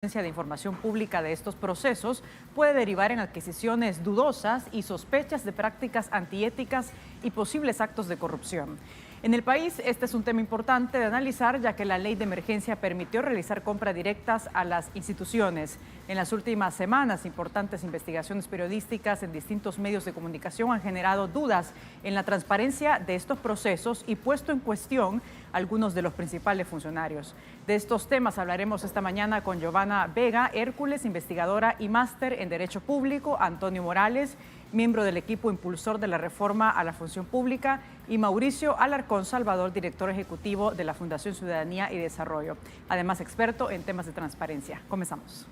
De información pública de estos procesos puede derivar en adquisiciones dudosas y sospechas de prácticas antiéticas y posibles actos de corrupción. En el país, este es un tema importante de analizar, ya que la ley de emergencia permitió realizar compras directas a las instituciones. En las últimas semanas, importantes investigaciones periodísticas en distintos medios de comunicación han generado dudas en la transparencia de estos procesos y puesto en cuestión algunos de los principales funcionarios. De estos temas hablaremos esta mañana con Giovanna Vega Hércules, investigadora y máster en Derecho Público, Antonio Morales, miembro del equipo impulsor de la reforma a la función pública, y Mauricio Alarcón Salvador, director ejecutivo de la Fundación Ciudadanía y Desarrollo, además experto en temas de transparencia. Comenzamos.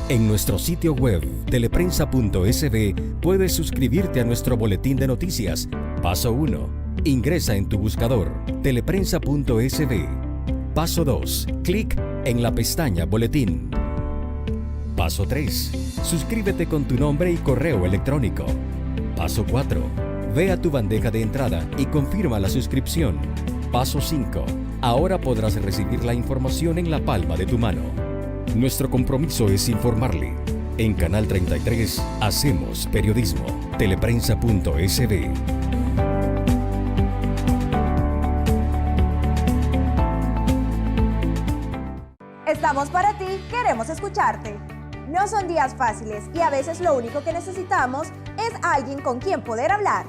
En nuestro sitio web, teleprensa.sb, puedes suscribirte a nuestro boletín de noticias. Paso 1. Ingresa en tu buscador, teleprensa.sb. Paso 2. Clic en la pestaña Boletín. Paso 3. Suscríbete con tu nombre y correo electrónico. Paso 4. Ve a tu bandeja de entrada y confirma la suscripción. Paso 5. Ahora podrás recibir la información en la palma de tu mano. Nuestro compromiso es informarle. En Canal 33 hacemos periodismo. Teleprensa.sb. Estamos para ti, queremos escucharte. No son días fáciles y a veces lo único que necesitamos es alguien con quien poder hablar.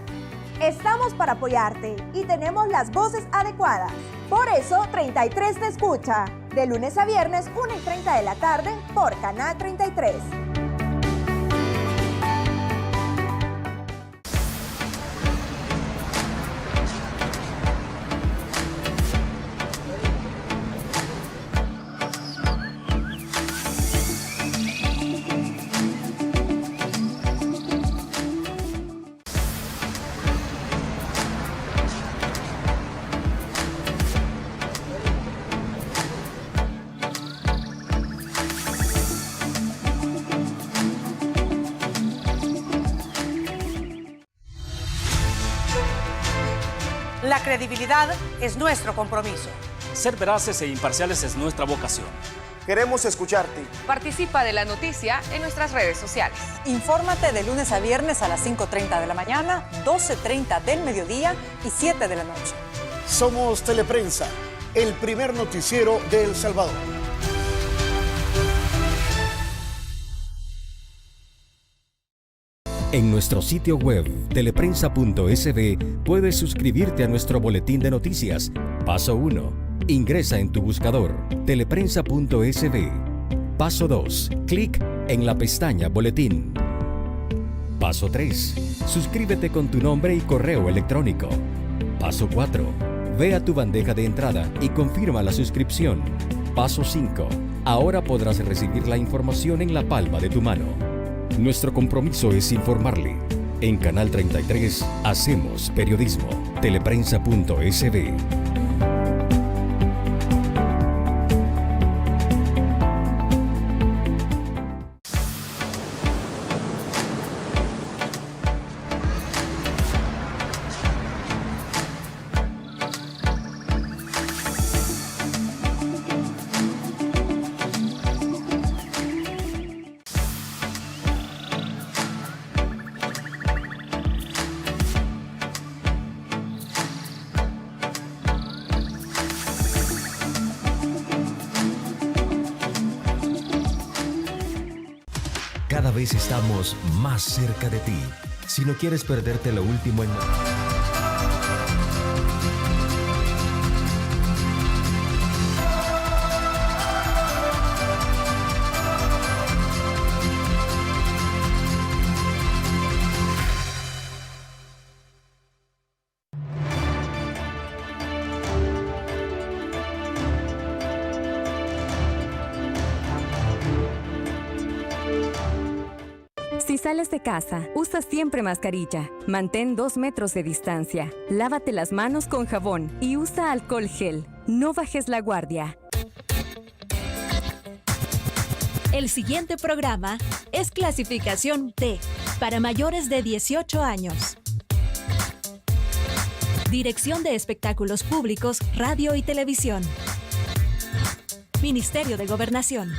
Estamos para apoyarte y tenemos las voces adecuadas. Por eso 33 te escucha. De lunes a viernes, 1:30 de la tarde, por Canal 33. La credibilidad es nuestro compromiso. Ser veraces e imparciales es nuestra vocación. Queremos escucharte. Participa de la noticia en nuestras redes sociales. Infórmate de lunes a viernes a las 5:30 de la mañana, 12:30 del mediodía y 7 de la noche. Somos Teleprensa, el primer noticiero de El Salvador. En nuestro sitio web, teleprensa.sb, puedes suscribirte a nuestro boletín de noticias. Paso 1. Ingresa en tu buscador, teleprensa.sb. Paso 2. Clic en la pestaña Boletín. Paso 3. Suscríbete con tu nombre y correo electrónico. Paso 4. Ve a tu bandeja de entrada y confirma la suscripción. Paso 5. Ahora podrás recibir la información en la palma de tu mano. Nuestro compromiso es informarle. En Canal 33 hacemos periodismo. Teleprensa.sb. Cada vez estamos más cerca de ti. Si no quieres perderte lo último en... Si sales de casa, usa siempre mascarilla. Mantén 2 metros de distancia. Lávate las manos con jabón y usa alcohol gel. No bajes la guardia. El siguiente programa es clasificación T, para mayores de 18 años. Dirección de Espectáculos Públicos, Radio y Televisión. Ministerio de Gobernación.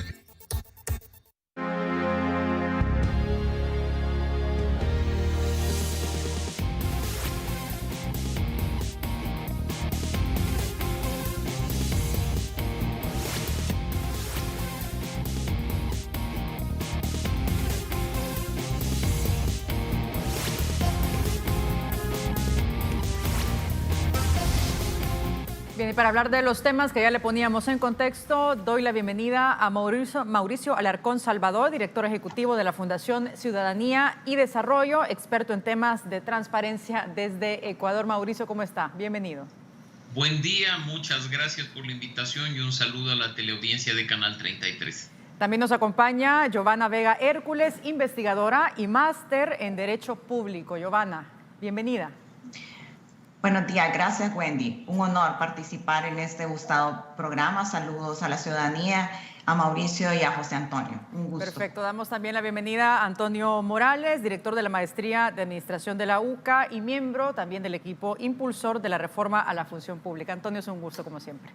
Bien, y para hablar de los temas que ya le poníamos en contexto, doy la bienvenida a Mauricio Alarcón Salvador, director ejecutivo de la Fundación Ciudadanía y Desarrollo, experto en temas de transparencia desde Ecuador. Mauricio, ¿cómo está? Bienvenido. Buen día, muchas gracias por la invitación y un saludo a la teleaudiencia de Canal 33. También nos acompaña Giovanna Vega Hércules, investigadora y máster en Derecho Público. Giovanna, bienvenida. Buenos días, gracias Wendy. Un honor participar en este gustado programa. Saludos a la ciudadanía, a Mauricio y a José Antonio. Un gusto. Perfecto, damos también la bienvenida a Antonio Morales, director de la Maestría de Administración de la UCA y miembro también del equipo impulsor de la reforma a la función pública. Antonio, es un gusto como siempre.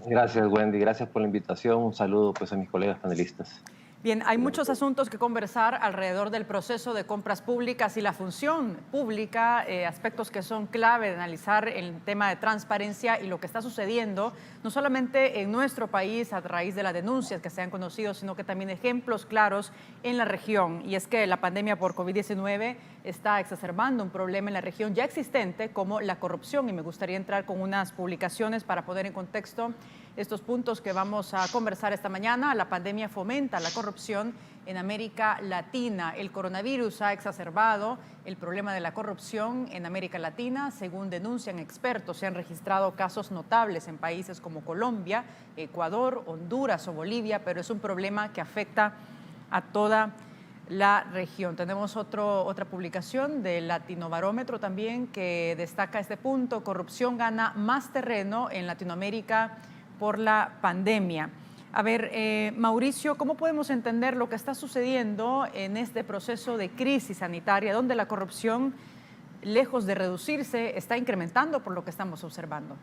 Gracias Wendy, gracias por la invitación. Un saludo pues a mis colegas panelistas. Bien, hay muchos asuntos que conversar alrededor del proceso de compras públicas y la función pública, aspectos que son clave de analizar el tema de transparencia y lo que está sucediendo, no solamente en nuestro país a raíz de las denuncias que se han conocido, sino que también ejemplos claros en la región. Y es que la pandemia por COVID-19 está exacerbando un problema en la región ya existente como la corrupción. Y me gustaría entrar con unas publicaciones para poner en contexto estos puntos que vamos a conversar esta mañana. La pandemia fomenta la corrupción en América Latina. El coronavirus ha exacerbado el problema de la corrupción en América Latina. Según denuncian expertos, se han registrado casos notables en países como Colombia, Ecuador, Honduras o Bolivia, pero es un problema que afecta a toda la región. Tenemos otra publicación del Latinobarómetro también que destaca este punto. Corrupción gana más terreno en Latinoamérica por la pandemia. A ver, Mauricio, ¿cómo podemos entender lo que está sucediendo en este proceso de crisis sanitaria, donde la corrupción, lejos de reducirse, está incrementando por lo que estamos observando?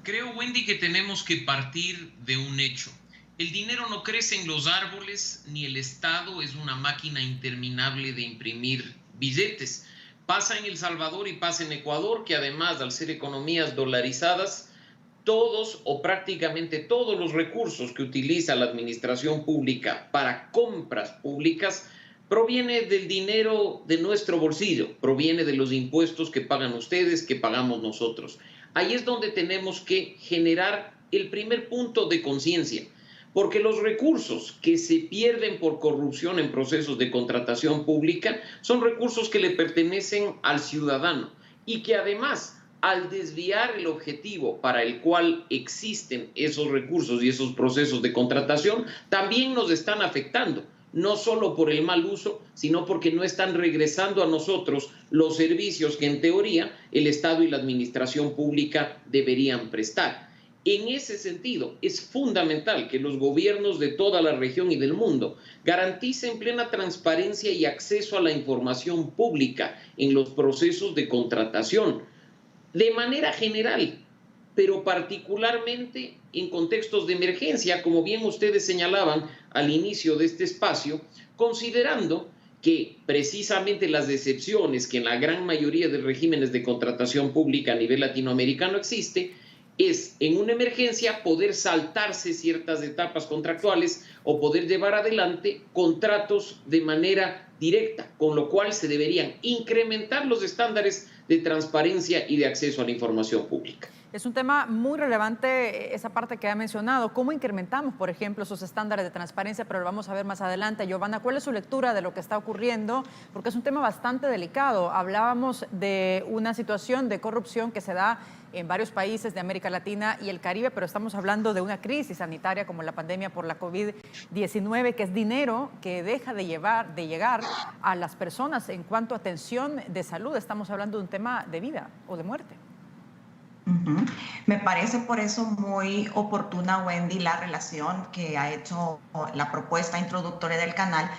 Creo, Wendy, que tenemos que partir de un hecho. El dinero no crece en los árboles, ni el Estado es una máquina interminable de imprimir billetes. Pasa en El Salvador y pasa en Ecuador, que además, al ser economías dolarizadas, todos o prácticamente todos los recursos que utiliza la administración pública para compras públicas proviene del dinero de nuestro bolsillo, proviene de los impuestos que pagan ustedes, que pagamos nosotros. Ahí es donde tenemos que generar el primer punto de conciencia, porque los recursos que se pierden por corrupción en procesos de contratación pública son recursos que le pertenecen al ciudadano y que además, al desviar el objetivo para el cual existen esos recursos y esos procesos de contratación, también nos están afectando, no solo por el mal uso, sino porque no están regresando a nosotros los servicios que en teoría el Estado y la administración pública deberían prestar. En ese sentido, es fundamental que los gobiernos de toda la región y del mundo garanticen plena transparencia y acceso a la información pública en los procesos de contratación, de manera general, pero particularmente en contextos de emergencia, como bien ustedes señalaban al inicio de este espacio, considerando que precisamente las decepciones que en la gran mayoría de regímenes de contratación pública a nivel latinoamericano existe, es en una emergencia poder saltarse ciertas etapas contractuales o poder llevar adelante contratos de manera directa, con lo cual se deberían incrementar los estándares de transparencia y de acceso a la información pública. Es un tema muy relevante esa parte que ha mencionado. ¿Cómo incrementamos, por ejemplo, esos estándares de transparencia? Pero lo vamos a ver más adelante. Giovanna, ¿cuál es su lectura de lo que está ocurriendo? Porque es un tema bastante delicado. Hablábamos de una situación de corrupción que se da en varios países de América Latina y el Caribe, pero estamos hablando de una crisis sanitaria como la pandemia por la COVID-19, que es dinero que deja de llegar a las personas en cuanto a atención de salud. Estamos hablando de un tema de vida o de muerte. Me parece por eso muy oportuna, Wendy, la relación que ha hecho la propuesta introductoria del canal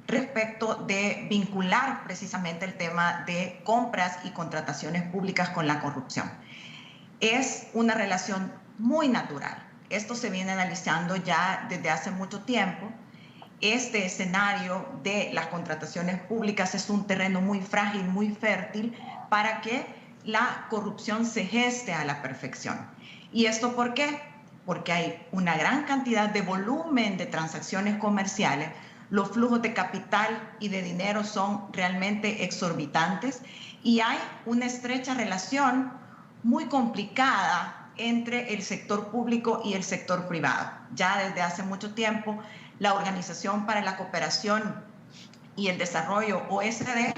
respecto de vincular precisamente el tema de compras y contrataciones públicas con la corrupción. Es una relación muy natural. Esto se viene analizando ya desde hace mucho tiempo. Este escenario de las contrataciones públicas es un terreno muy frágil, muy fértil para que la corrupción se geste a la perfección. ¿Y esto por qué? Porque hay una gran cantidad de volumen de transacciones comerciales, los flujos de capital y de dinero son realmente exorbitantes y hay una estrecha relación muy complicada entre el sector público y el sector privado. Ya desde hace mucho tiempo, la Organización para la Cooperación y el Desarrollo, OSD,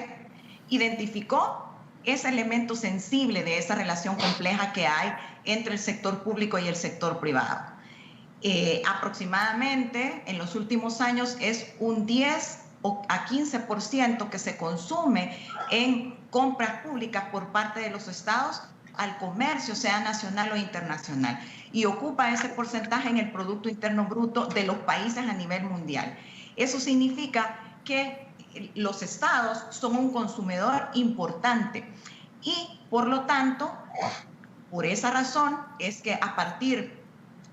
identificó ese elemento sensible de esa relación compleja que hay entre el sector público y el sector privado. Aproximadamente en los últimos años es un 10 a 15% que se consume en compras públicas por parte de los estados al comercio, sea nacional o internacional, y ocupa ese porcentaje en el Producto Interno Bruto de los países a nivel mundial. Eso significa que los estados son un consumidor importante y, por lo tanto, por esa razón es que a partir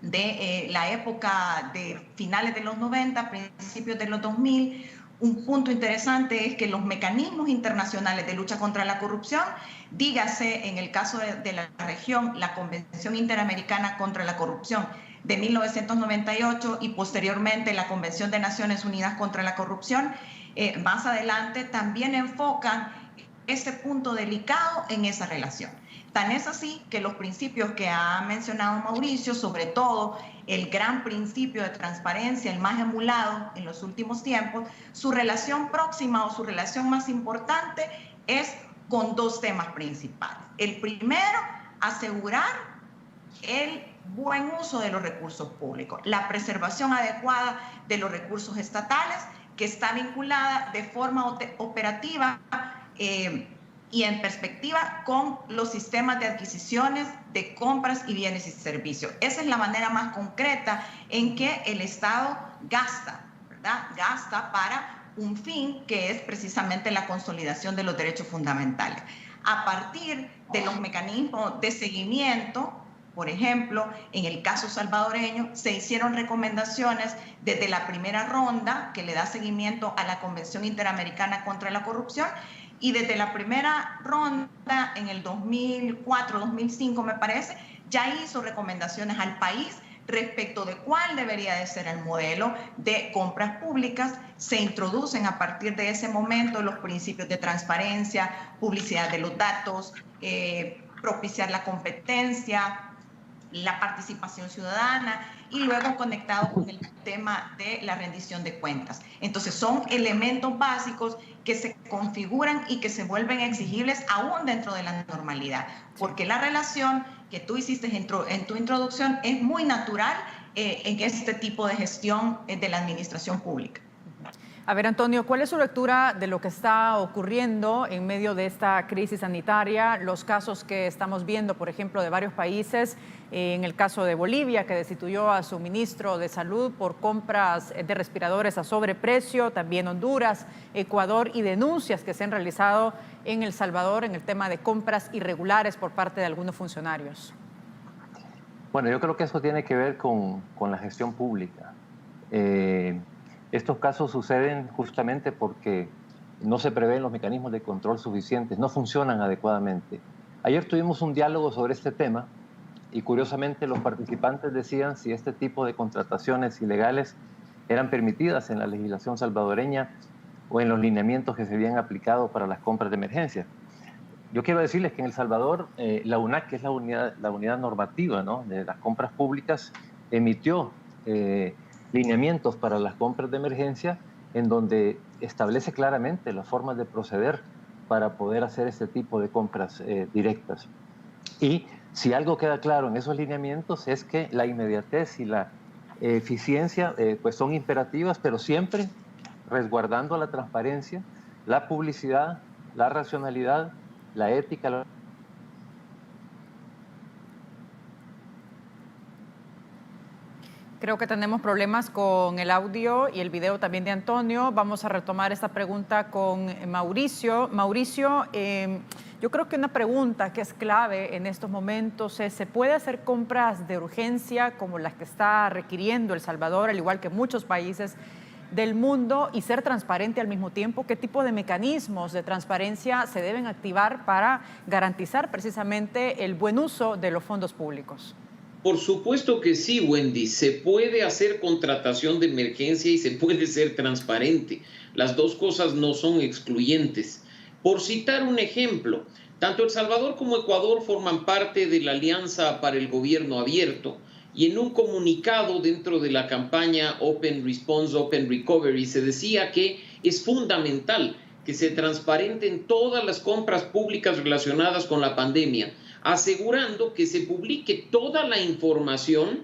de la época de finales de los 90, principios de los 2000, un punto interesante es que los mecanismos internacionales de lucha contra la corrupción, dígase en el caso de la región, la Convención Interamericana contra la Corrupción de 1998 y posteriormente la Convención de Naciones Unidas contra la Corrupción, más adelante también enfocan ese punto delicado en esa relación. Tan es así que los principios que ha mencionado Mauricio, sobre todo el gran principio de transparencia, el más emulado en los últimos tiempos, su relación próxima o su relación más importante es con dos temas principales. El primero, asegurar el buen uso de los recursos públicos, la preservación adecuada de los recursos estatales, que está vinculada de forma operativa y en perspectiva con los sistemas de adquisiciones, de compras y bienes y servicios. Esa es la manera más concreta en que el Estado gasta, ¿verdad? Gasta para un fin que es precisamente la consolidación de los derechos fundamentales. A partir de los mecanismos de seguimiento, por ejemplo, en el caso salvadoreño, se hicieron recomendaciones desde la primera ronda que le da seguimiento a la Convención Interamericana contra la Corrupción y desde la primera ronda en el 2004, 2005 me parece, ya hizo recomendaciones al país respecto de cuál debería de ser el modelo de compras públicas. Se introducen a partir de ese momento los principios de transparencia, publicidad de los datos, propiciar la competencia, la participación ciudadana y luego conectado con el tema de la rendición de cuentas. Entonces son elementos básicos que se configuran y que se vuelven exigibles aún dentro de la normalidad, porque la relación que tú hiciste en tu introducción es muy natural en este tipo de gestión de la administración pública. A ver, Antonio, ¿cuál es su lectura de lo que está ocurriendo en medio de esta crisis sanitaria? Los casos que estamos viendo, por ejemplo, de varios países, en el caso de Bolivia, que destituyó a su ministro de Salud por compras de respiradores a sobreprecio, también Honduras, Ecuador y denuncias que se han realizado en El Salvador en el tema de compras irregulares por parte de algunos funcionarios. Bueno, yo creo que eso tiene que ver con la gestión pública. Estos casos suceden justamente porque no se prevén los mecanismos de control suficientes, no funcionan adecuadamente. Ayer tuvimos un diálogo sobre este tema y curiosamente los participantes decían si este tipo de contrataciones ilegales eran permitidas en la legislación salvadoreña o en los lineamientos que se habían aplicado para las compras de emergencia. Yo quiero decirles que en El Salvador, la UNAC, que es la unidad normativa, ¿no?, de las compras públicas, emitió lineamientos para las compras de emergencia en donde establece claramente las formas de proceder para poder hacer este tipo de compras directas. Y si algo queda claro en esos lineamientos es que la inmediatez y la eficiencia pues son imperativas, pero siempre resguardando la transparencia, la publicidad, la racionalidad, la ética. Creo que tenemos problemas con el audio y el video también de Antonio. Vamos a retomar esta pregunta con Mauricio. Mauricio, yo creo que una pregunta que es clave en estos momentos es: ¿se puede hacer compras de urgencia como las que está requiriendo El Salvador, al igual que muchos países del mundo, y ser transparente al mismo tiempo? ¿Qué tipo de mecanismos de transparencia se deben activar para garantizar precisamente el buen uso de los fondos públicos? Por supuesto que sí, Wendy. Se puede hacer contratación de emergencia y se puede ser transparente. Las dos cosas no son excluyentes. Por citar un ejemplo, tanto El Salvador como Ecuador forman parte de la Alianza para el Gobierno Abierto, y en un comunicado dentro de la campaña Open Response, Open Recovery, se decía que es fundamental que se transparenten todas las compras públicas relacionadas con la pandemia, asegurando que se publique toda la información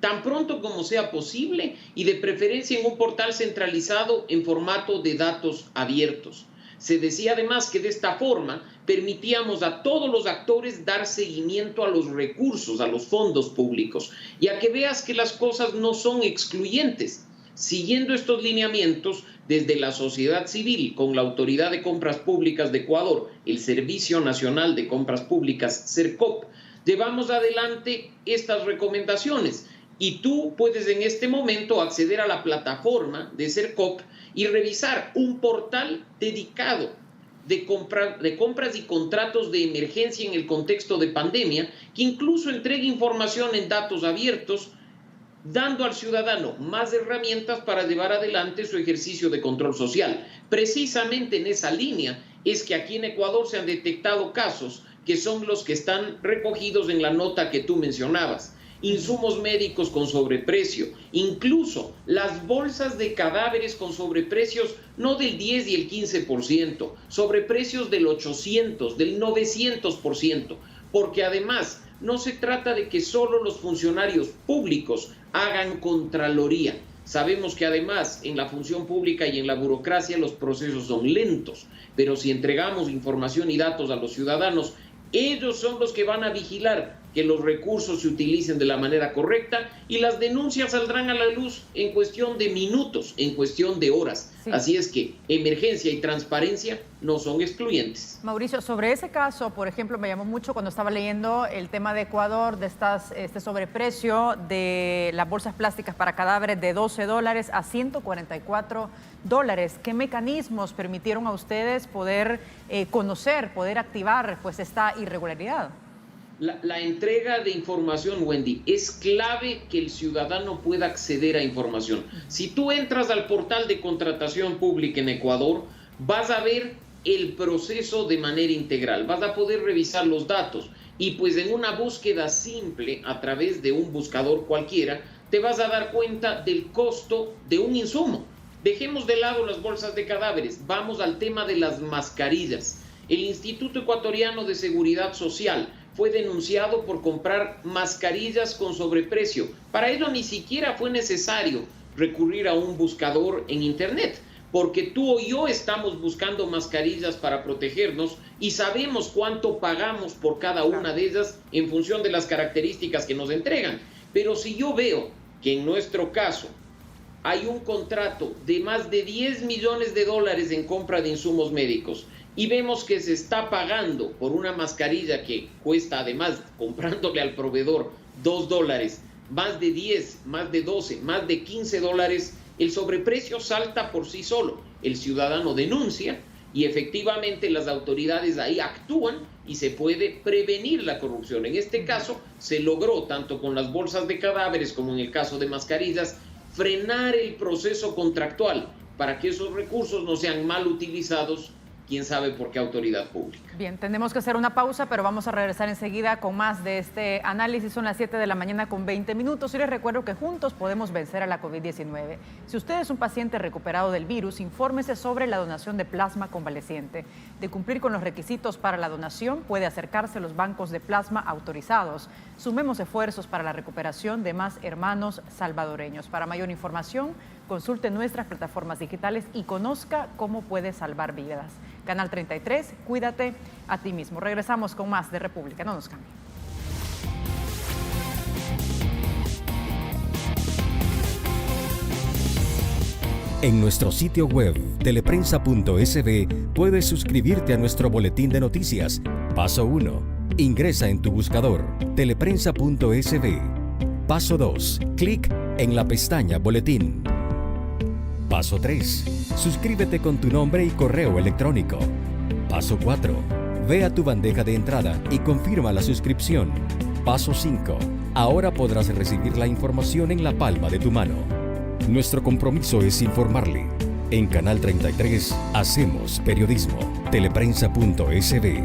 tan pronto como sea posible y de preferencia en un portal centralizado en formato de datos abiertos. Se decía además que de esta forma permitíamos a todos los actores dar seguimiento a los recursos, a los fondos públicos, y a que veas que las cosas no son excluyentes. Siguiendo estos lineamientos, desde la sociedad civil, con la Autoridad de Compras Públicas de Ecuador, el Servicio Nacional de Compras Públicas, SERCOP, llevamos adelante estas recomendaciones. Y tú puedes en este momento acceder a la plataforma de SERCOP y revisar un portal dedicado de compras y contratos de emergencia en el contexto de pandemia, que incluso entrega información en datos abiertos, dando al ciudadano más herramientas para llevar adelante su ejercicio de control social. Precisamente en esa línea es que aquí en Ecuador se han detectado casos que son los que están recogidos en la nota que tú mencionabas. Insumos médicos con sobreprecio, incluso las bolsas de cadáveres con sobreprecios no del 10 y el 15%, sobreprecios del 800, del 900%, porque además no se trata de que solo los funcionarios públicos hagan contraloría. Sabemos que además en la función pública y en la burocracia los procesos son lentos, pero si entregamos información y datos a los ciudadanos, ellos son los que van a vigilar que los recursos se utilicen de la manera correcta, y las denuncias saldrán a la luz en cuestión de minutos, en cuestión de horas. Sí. Así es que emergencia y transparencia no son excluyentes. Mauricio, sobre ese caso, por ejemplo, me llamó mucho cuando estaba leyendo el tema de Ecuador, de este sobreprecio de las bolsas plásticas para cadáveres de $12 a $144. ¿Qué mecanismos permitieron a ustedes poder conocer, poder activar pues esta irregularidad? La entrega de información, Wendy, es clave que el ciudadano pueda acceder a información. Si tú entras al portal de contratación pública en Ecuador, vas a ver el proceso de manera integral, vas a poder revisar los datos, y pues en una búsqueda simple a través de un buscador cualquiera, te vas a dar cuenta del costo de un insumo. Dejemos de lado las bolsas de cadáveres, vamos al tema de las mascarillas. El Instituto Ecuatoriano de Seguridad Social fue denunciado por comprar mascarillas con sobreprecio. Para ello ni siquiera fue necesario recurrir a un buscador en internet, porque tú o yo estamos buscando mascarillas para protegernos y sabemos cuánto pagamos por cada una de ellas en función de las características que nos entregan. Pero si yo veo que en nuestro caso hay un contrato de más de $10 millones en compra de insumos médicos, y vemos que se está pagando por una mascarilla que cuesta, además, comprándole al proveedor $2, más de 10, más de 12, más de $15, el sobreprecio salta por sí solo. El ciudadano denuncia y efectivamente las autoridades ahí actúan y se puede prevenir la corrupción. En este caso se logró, tanto con las bolsas de cadáveres como en el caso de mascarillas, frenar el proceso contractual para que esos recursos no sean mal utilizados quién sabe por qué autoridad pública. Bien, tenemos que hacer una pausa, pero vamos a regresar enseguida con más de este análisis. Son las 7 de la mañana con 20 minutos y les recuerdo que juntos podemos vencer a la COVID-19. Si usted es un paciente recuperado del virus, infórmese sobre la donación de plasma convaleciente. De cumplir con los requisitos para la donación, puede acercarse a los bancos de plasma autorizados. Sumemos esfuerzos para la recuperación de más hermanos salvadoreños. Para mayor información, consulte nuestras plataformas digitales y conozca cómo puede salvar vidas. Canal 33, cuídate a ti mismo. Regresamos con más de República, no nos cambien. En nuestro sitio web, teleprensa.sb, puedes suscribirte a nuestro boletín de noticias. Paso 1. Ingresa en tu buscador, teleprensa.sb. Paso 2. Clic en la pestaña Boletín. Paso 3. Suscríbete con tu nombre y correo electrónico. Paso 4. Ve a tu bandeja de entrada y confirma la suscripción. Paso 5. Ahora podrás recibir la información en la palma de tu mano. Nuestro compromiso es informarle. En Canal 33 hacemos periodismo. Teleprensa.sb.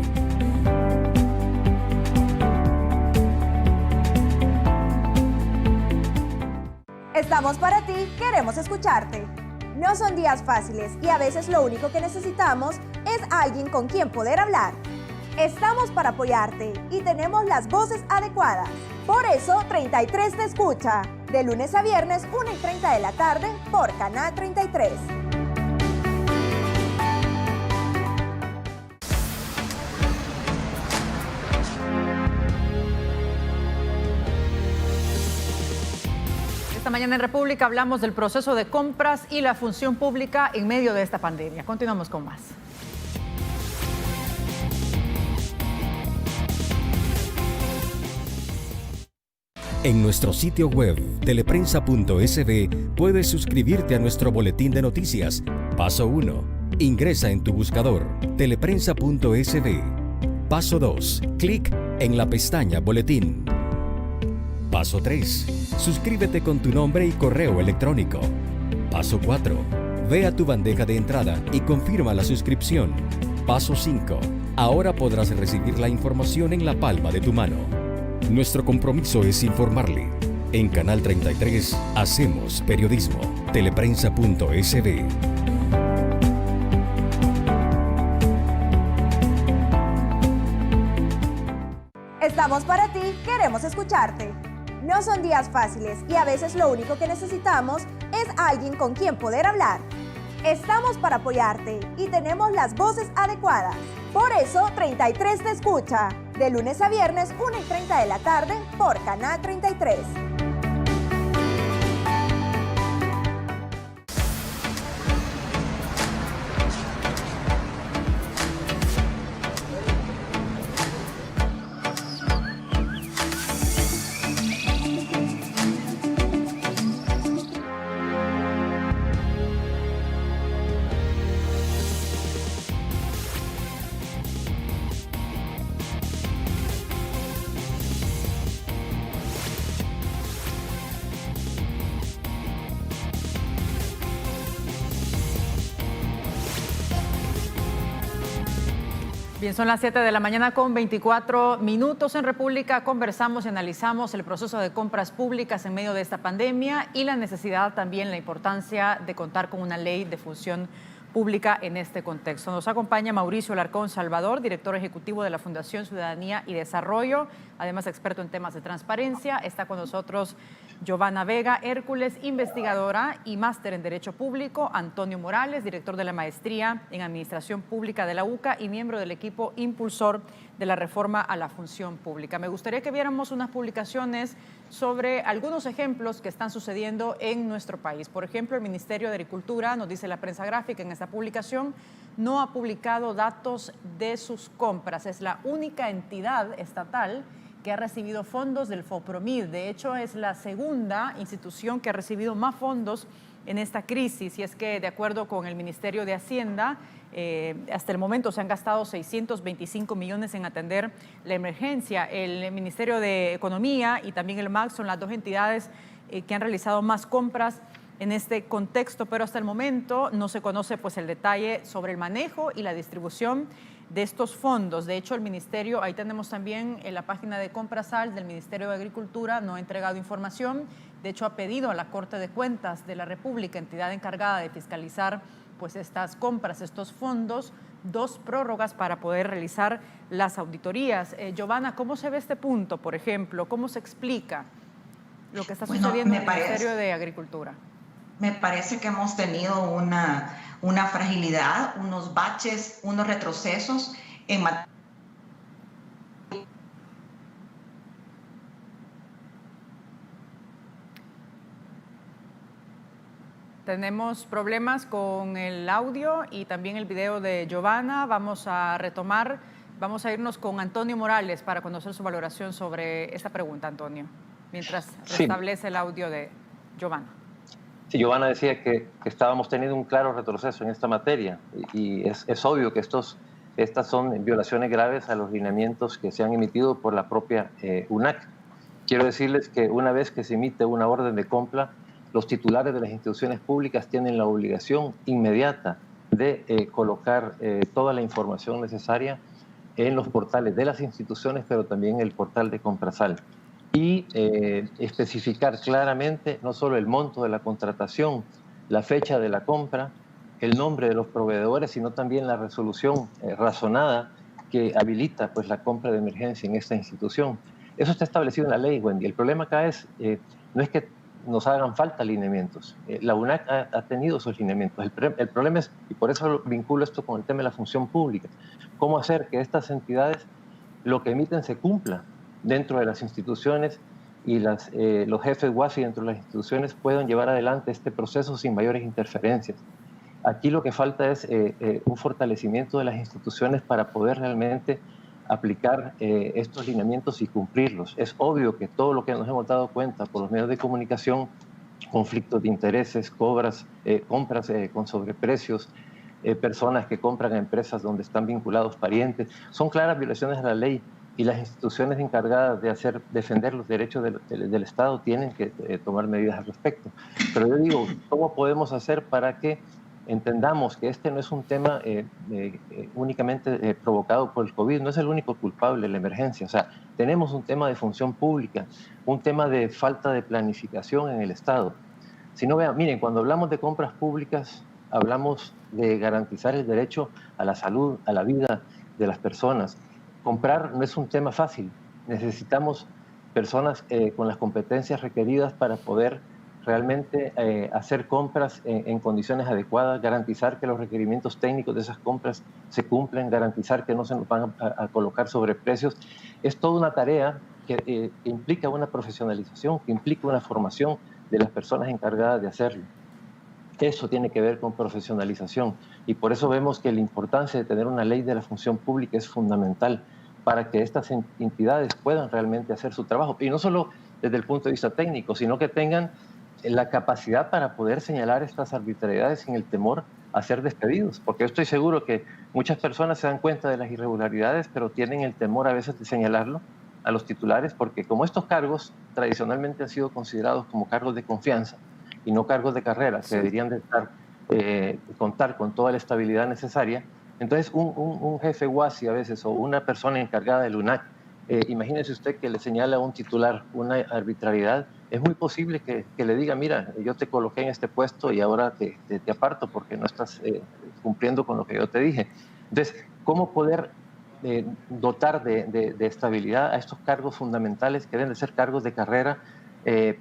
Estamos para ti, queremos escucharte. No son días fáciles y a veces lo único que necesitamos es alguien con quien poder hablar. Estamos para apoyarte y tenemos las voces adecuadas. Por eso 33 te escucha, de lunes a viernes 1:30 de la tarde por Canal 33. Esta mañana en República hablamos del proceso de compras y la función pública en medio de esta pandemia. Continuamos con más. En nuestro sitio web, teleprensa.sb, puedes suscribirte a nuestro boletín de noticias. Paso 1. Ingresa en tu buscador, teleprensa.sb. Paso 2. Clic en la pestaña Boletín. Paso 3. Suscríbete con tu nombre y correo electrónico. Paso 4. Ve a tu bandeja de entrada y confirma la suscripción. Paso 5. Ahora podrás recibir la información en la palma de tu mano. Nuestro compromiso es informarle. En Canal 33 hacemos periodismo. Teleprensa.sb. Estamos para ti, queremos escucharte. No son días fáciles y a veces lo único que necesitamos es alguien con quien poder hablar. Estamos para apoyarte y tenemos las voces adecuadas. Por eso 33 te escucha, de lunes a viernes 1:30 de la tarde por Canal 33. Bien, son las 7 de la mañana con 24 minutos. En República conversamos y analizamos el proceso de compras públicas en medio de esta pandemia y la necesidad también, la importancia de contar con una ley de función pública en este contexto. Nos acompaña Mauricio Alarcón Salvador, director ejecutivo de la Fundación Ciudadanía y Desarrollo, además experto en temas de transparencia. Está con nosotros Giovanna Vega Hércules, investigadora y máster en Derecho Público, Antonio Morales, director de la Maestría en Administración Pública de la UCA y miembro del equipo impulsor de la reforma a la función pública. Me gustaría que viéramos unas publicaciones sobre algunos ejemplos que están sucediendo en nuestro país. Por ejemplo, el Ministerio de Agricultura, nos dice la prensa gráfica en esta publicación, no ha publicado datos de sus compras. Es la única entidad estatal que ha recibido fondos del FOPROMID. De hecho, es la segunda institución que ha recibido más fondos en esta crisis. Y es que, de acuerdo con el Ministerio de Hacienda, hasta el momento se han gastado 625 millones en atender la emergencia. El Ministerio de Economía y también el MAC son las dos entidades que han realizado más compras en este contexto, pero hasta el momento no se conoce pues el detalle sobre el manejo y la distribución de estos fondos. De hecho, el Ministerio, ahí tenemos también en la página de Comprasal del Ministerio de Agricultura, no ha entregado información. De hecho, ha pedido a la Corte de Cuentas de la República, entidad encargada de fiscalizar pues estas compras, estos fondos, 2 prórrogas para poder realizar las auditorías. Giovanna, ¿cómo se ve este punto, por ejemplo? ¿Cómo se explica lo que está sucediendo en el Ministerio de Agricultura? Me parece que hemos tenido una fragilidad, unos baches, unos retrocesos en materia. Tenemos problemas con el audio y también el video de Giovanna. Vamos a retomar, vamos a irnos con Antonio Morales para conocer su valoración sobre esta pregunta, Antonio, mientras restablece el audio de Giovanna. Sí, Giovanna decía que estábamos teniendo un claro retroceso en esta materia y es obvio que estas son violaciones graves a los lineamientos que se han emitido por la propia UNAC. Quiero decirles que una vez que se emite una orden de compra, los titulares de las instituciones públicas tienen la obligación inmediata de colocar toda la información necesaria en los portales de las instituciones, pero también en el portal de Comprasal. Y especificar claramente no solo el monto de la contratación, la fecha de la compra, el nombre de los proveedores, sino también la resolución razonada que habilita pues, la compra de emergencia en esta institución. Eso está establecido en la ley, Wendy. El problema acá es, no es que nos hagan falta lineamientos. La UNAC ha tenido esos lineamientos. El problema es, y por eso vinculo esto con el tema de la función pública, cómo hacer que estas entidades lo que emiten se cumpla dentro de las instituciones y los jefes WASI dentro de las instituciones puedan llevar adelante este proceso sin mayores interferencias. Aquí lo que falta es un fortalecimiento de las instituciones para poder realmente aplicar estos lineamientos y cumplirlos. Es obvio que todo lo que nos hemos dado cuenta por los medios de comunicación, conflictos de intereses, compras con sobreprecios, personas que compran a empresas donde están vinculados parientes, son claras violaciones de la ley y las instituciones encargadas de defender los derechos del Estado tienen que tomar medidas al respecto. Pero yo digo, ¿cómo podemos hacer para que entendamos que este no es un tema únicamente provocado por el COVID, no es el único culpable de la emergencia? O sea, tenemos un tema de función pública, un tema de falta de planificación en el Estado. Si no, vean, miren, cuando hablamos de compras públicas, hablamos de garantizar el derecho a la salud, a la vida de las personas. Comprar no es un tema fácil. Necesitamos personas con las competencias requeridas para poder realmente hacer compras en condiciones adecuadas, garantizar que los requerimientos técnicos de esas compras se cumplen, garantizar que no se nos van a colocar sobreprecios. Es toda una tarea que implica una profesionalización, que implica una formación de las personas encargadas de hacerlo. Eso tiene que ver con profesionalización y por eso vemos que la importancia de tener una ley de la función pública es fundamental para que estas entidades puedan realmente hacer su trabajo. Y no solo desde el punto de vista técnico, sino que tengan la capacidad para poder señalar estas arbitrariedades sin el temor a ser despedidos. Porque yo estoy seguro que muchas personas se dan cuenta de las irregularidades, pero tienen el temor a veces de señalarlo a los titulares, porque como estos cargos tradicionalmente han sido considerados como cargos de confianza y no cargos de carrera, que deberían de contar con toda la estabilidad necesaria, entonces un jefe WASI a veces o una persona encargada del UNAC, imagínese usted que le señala a un titular una arbitrariedad, es muy posible que le diga, mira, yo te coloqué en este puesto y ahora te aparto porque no estás cumpliendo con lo que yo te dije. Entonces, ¿cómo poder dotar de estabilidad a estos cargos fundamentales que deben de ser cargos de carrera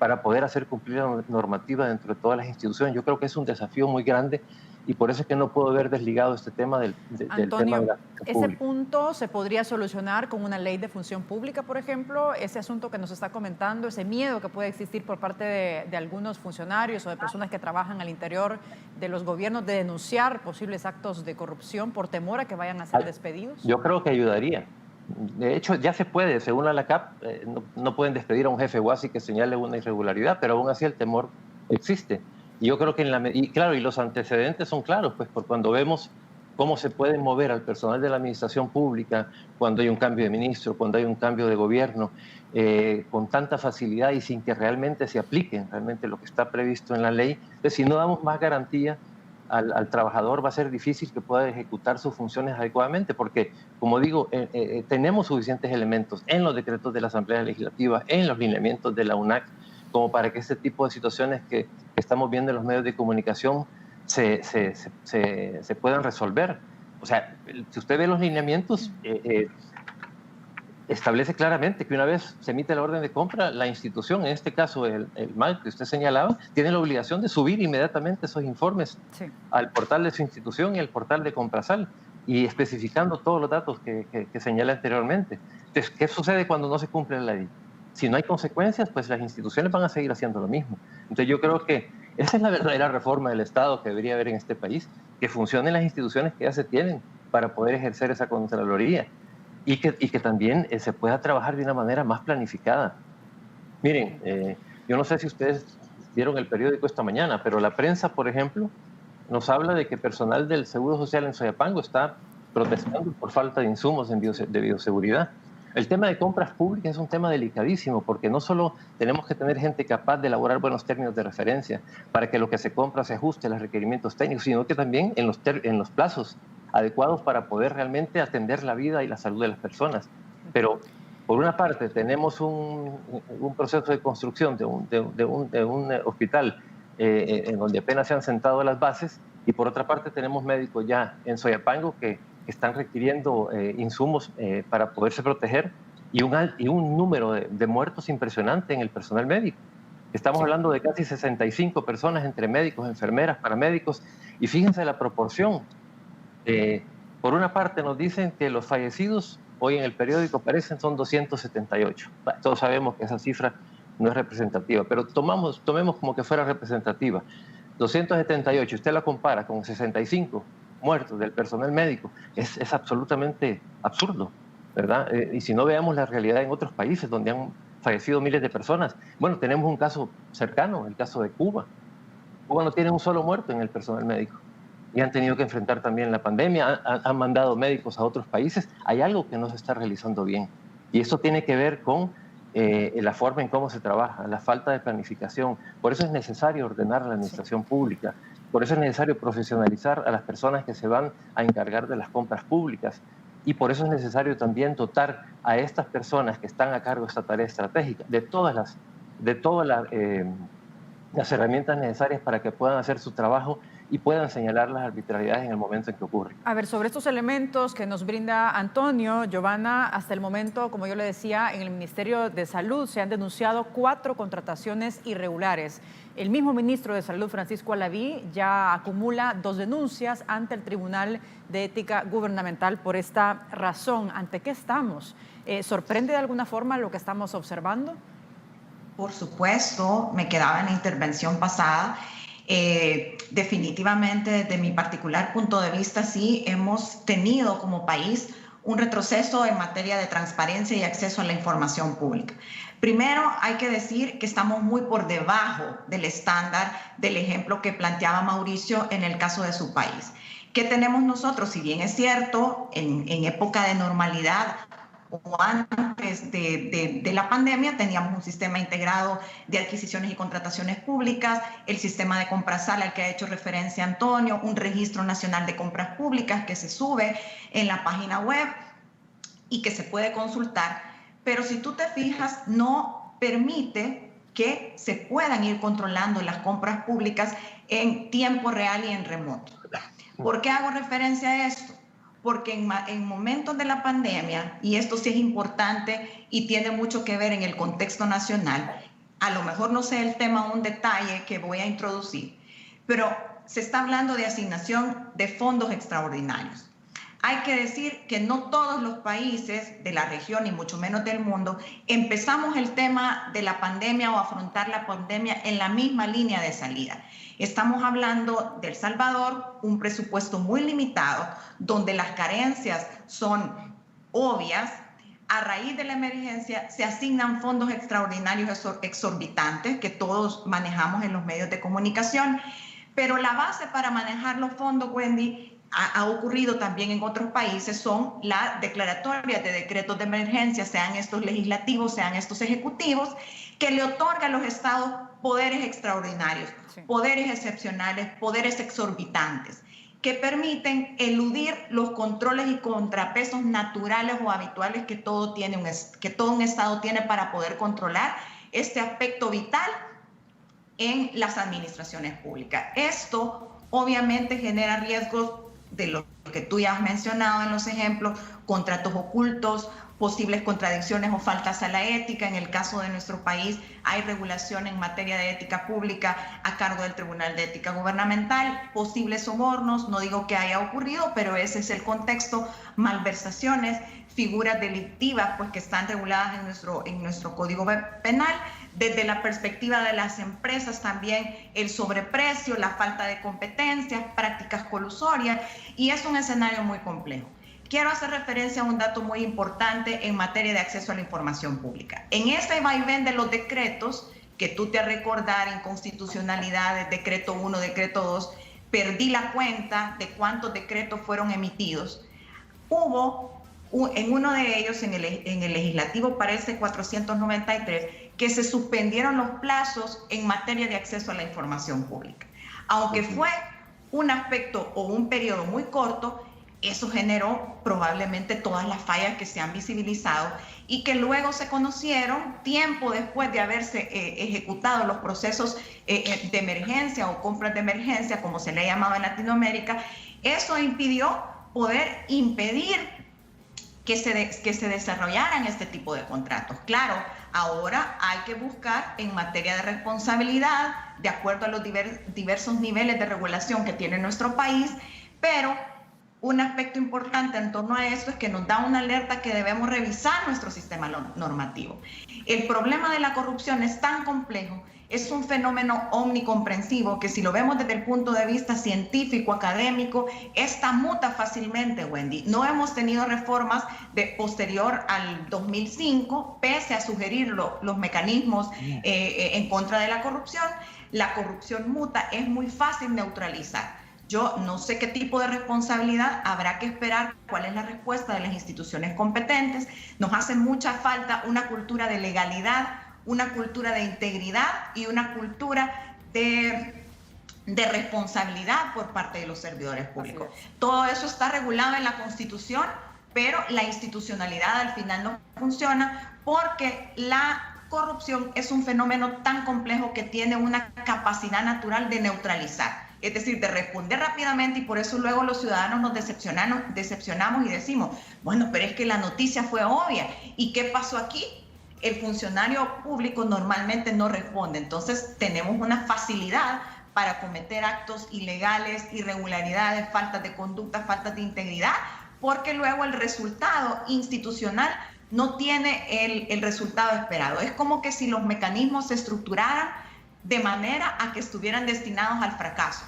para poder hacer cumplir la normativa dentro de todas las instituciones? Yo creo que es un desafío muy grande y por eso es que no puedo ver desligado este tema del Antonio, tema de la ¿ese pública. punto se podría solucionar con una ley de función pública, por ejemplo? Ese asunto que nos está comentando, ese miedo que puede existir por parte de algunos funcionarios o de personas que trabajan al interior de los gobiernos de denunciar posibles actos de corrupción por temor a que vayan a ser despedidos. Yo creo que ayudaría. De hecho, ya se puede, según la CAP, no pueden despedir a un jefe WASI que señale una irregularidad, pero aún así el temor existe. Y yo creo que y claro, y los antecedentes son claros, pues por cuando vemos cómo se puede mover al personal de la administración pública cuando hay un cambio de ministro, cuando hay un cambio de gobierno, con tanta facilidad y sin que realmente se aplique realmente lo que está previsto en la ley. Entonces, si no damos más garantía al trabajador, va a ser difícil que pueda ejecutar sus funciones adecuadamente, porque, como digo, tenemos suficientes elementos en los decretos de la Asamblea Legislativa, en los lineamientos de la UNAC, como para que este tipo de situaciones que estamos viendo en los medios de comunicación se puedan resolver. O sea, si usted ve los lineamientos, establece claramente que una vez se emite la orden de compra, la institución, en este caso el MAC que usted señalaba, tiene la obligación de subir inmediatamente esos informes al portal de su institución y al portal de Comprasal, y especificando todos los datos que señalé anteriormente. Entonces, ¿qué sucede cuando no se cumple la ley? Si no hay consecuencias, pues las instituciones van a seguir haciendo lo mismo. Entonces yo creo que esa es la verdadera reforma del Estado que debería haber en este país, que funcionen las instituciones que ya se tienen para poder ejercer esa Contraloría. Y que también se pueda trabajar de una manera más planificada. Miren, yo no sé si ustedes vieron el periódico esta mañana, pero la prensa, por ejemplo, nos habla de que personal del Seguro Social en Soyapango está protestando por falta de insumos de bioseguridad. El tema de compras públicas es un tema delicadísimo, porque no solo tenemos que tener gente capaz de elaborar buenos términos de referencia para que lo que se compra se ajuste a los requerimientos técnicos, sino que también en los plazos adecuados para poder realmente atender la vida y la salud de las personas. Pero, por una parte, tenemos un proceso de construcción de un hospital en donde apenas se han sentado las bases, y por otra parte tenemos médicos ya en Soyapango que están requiriendo insumos para poderse proteger, y un número de muertos impresionante en el personal médico. Estamos hablando de casi 65 personas entre médicos, enfermeras, paramédicos, y fíjense la proporción. Por una parte nos dicen que los fallecidos, hoy en el periódico aparecen, son 278. Todos sabemos que esa cifra no es representativa, pero tomemos como que fuera representativa. 278, usted la compara con 65 muertos del personal médico, es absolutamente absurdo, ¿verdad? Y si no, veamos la realidad en otros países donde han fallecido miles de personas. Bueno, tenemos un caso cercano, el caso de Cuba. Cuba no tiene un solo muerto en el personal médico, y han tenido que enfrentar también la pandemia, han mandado médicos a otros países. Hay algo que no se está realizando bien, y eso tiene que ver con la forma en cómo se trabaja, la falta de planificación. Por eso es necesario ordenar la administración pública, por eso es necesario profesionalizar a las personas que se van a encargar de las compras públicas, y por eso es necesario también dotar a estas personas que están a cargo de esta tarea estratégica de todas las herramientas necesarias para que puedan hacer su trabajo y puedan señalar las arbitrariedades en el momento en que ocurre. A ver, sobre estos elementos que nos brinda Antonio, Giovanna, hasta el momento, como yo le decía, en el Ministerio de Salud se han denunciado 4 contrataciones irregulares. El mismo ministro de Salud, Francisco Alaví, ya acumula 2 denuncias ante el Tribunal de Ética Gubernamental por esta razón. ¿Ante qué estamos? ¿Sorprende de alguna forma lo que estamos observando? Por supuesto, me quedaba en la intervención pasada. Definitivamente, desde mi particular punto de vista, sí hemos tenido como país un retroceso en materia de transparencia y acceso a la información pública. Primero, hay que decir que estamos muy por debajo del estándar del ejemplo que planteaba Mauricio en el caso de su país. ¿Qué tenemos nosotros? Si bien es cierto, en época de normalidad o antes de la pandemia teníamos un sistema integrado de adquisiciones y contrataciones públicas, el sistema de Comprasal al que ha hecho referencia Antonio, un registro nacional de compras públicas que se sube en la página web y que se puede consultar, pero si tú te fijas no permite que se puedan ir controlando las compras públicas en tiempo real y en remoto. ¿Por qué hago referencia a esto? Porque en momentos de la pandemia, y esto sí es importante y tiene mucho que ver en el contexto nacional, a lo mejor no sé el tema, un detalle que voy a introducir, pero se está hablando de asignación de fondos extraordinarios. Hay que decir que no todos los países de la región, y mucho menos del mundo, empezamos el tema de la pandemia o afrontar la pandemia en la misma línea de salida. Estamos hablando de El Salvador, un presupuesto muy limitado, donde las carencias son obvias. A raíz de la emergencia se asignan fondos extraordinarios exorbitantes que todos manejamos en los medios de comunicación, pero la base para manejar los fondos, Wendy, ha ocurrido también en otros países son las declaratorias de decretos de emergencia, sean estos legislativos, sean estos ejecutivos, que le otorga a los estados poderes extraordinarios, poderes excepcionales, poderes exorbitantes, que permiten eludir los controles y contrapesos naturales o habituales que todo un estado tiene para poder controlar este aspecto vital en las administraciones públicas. Esto obviamente genera riesgos de lo que tú ya has mencionado en los ejemplos, contratos ocultos, posibles contradicciones o faltas a la ética. En el caso de nuestro país hay regulación en materia de ética pública a cargo del Tribunal de Ética Gubernamental, posibles sobornos, no digo que haya ocurrido, pero ese es el contexto, malversaciones, figuras delictivas pues, que están reguladas en nuestro Código Penal. Desde la perspectiva de las empresas también el sobreprecio, la falta de competencias, prácticas colusorias, y es un escenario muy complejo. Quiero hacer referencia a un dato muy importante en materia de acceso a la información pública. En ese vaivén de los decretos, que tú te has recordar, inconstitucionalidades, decreto 1, decreto 2, perdí la cuenta de cuántos decretos fueron emitidos. Hubo en uno de ellos, en el legislativo parece 493, que se suspendieron los plazos en materia de acceso a la información pública. Aunque fue un aspecto o un periodo muy corto, eso generó probablemente todas las fallas que se han visibilizado y que luego se conocieron tiempo después de haberse ejecutado los procesos de emergencia o compras de emergencia, como se le ha llamado en Latinoamérica. Eso impidió poder impedir que se desarrollaran este tipo de contratos. Claro, ahora hay que buscar en materia de responsabilidad, de acuerdo a los diversos niveles de regulación que tiene nuestro país, pero un aspecto importante en torno a esto es que nos da una alerta que debemos revisar nuestro sistema normativo. El problema de la corrupción es tan complejo, es un fenómeno omnicomprensivo que si lo vemos desde el punto de vista científico, académico, esta muta fácilmente, Wendy. No hemos tenido reformas posterior al 2005, pese a sugerir los mecanismos en contra de la corrupción. La corrupción muta, es muy fácil neutralizar. Yo no sé qué tipo de responsabilidad, habrá que esperar cuál es la respuesta de las instituciones competentes. Nos hace mucha falta una cultura de legalidad, una cultura de integridad y una cultura de responsabilidad por parte de los servidores públicos. Todo eso está regulado en la Constitución, pero la institucionalidad al final no funciona porque la corrupción es un fenómeno tan complejo que tiene una capacidad natural de neutralizar. Es decir, de responder rápidamente, y por eso luego los ciudadanos nos decepcionamos y decimos, bueno, pero es que la noticia fue obvia. ¿Y qué pasó aquí? El funcionario público normalmente no responde. Entonces tenemos una facilidad para cometer actos ilegales, irregularidades, faltas de conducta, faltas de integridad, porque luego el resultado institucional no tiene el resultado esperado. Es como que si los mecanismos se estructuraran de manera a que estuvieran destinados al fracaso.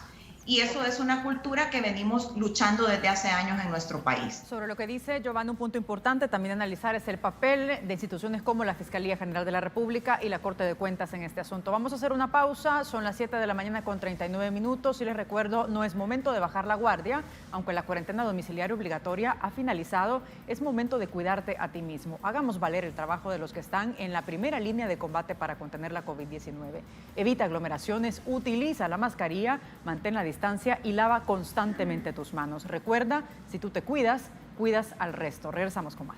Y eso es una cultura que venimos luchando desde hace años en nuestro país. Sobre lo que dice Giovanna, un punto importante también analizar es el papel de instituciones como la Fiscalía General de la República y la Corte de Cuentas en este asunto. Vamos a hacer una pausa, son las 7 de la mañana con 39 minutos y les recuerdo, no es momento de bajar la guardia, aunque la cuarentena domiciliaria obligatoria ha finalizado, es momento de cuidarte a ti mismo. Hagamos valer el trabajo de los que están en la primera línea de combate para contener la COVID-19. Evita aglomeraciones, utiliza la mascarilla, mantén la distancia y lava constantemente tus manos. Recuerda, si tú te cuidas, cuidas al resto. Regresamos con más.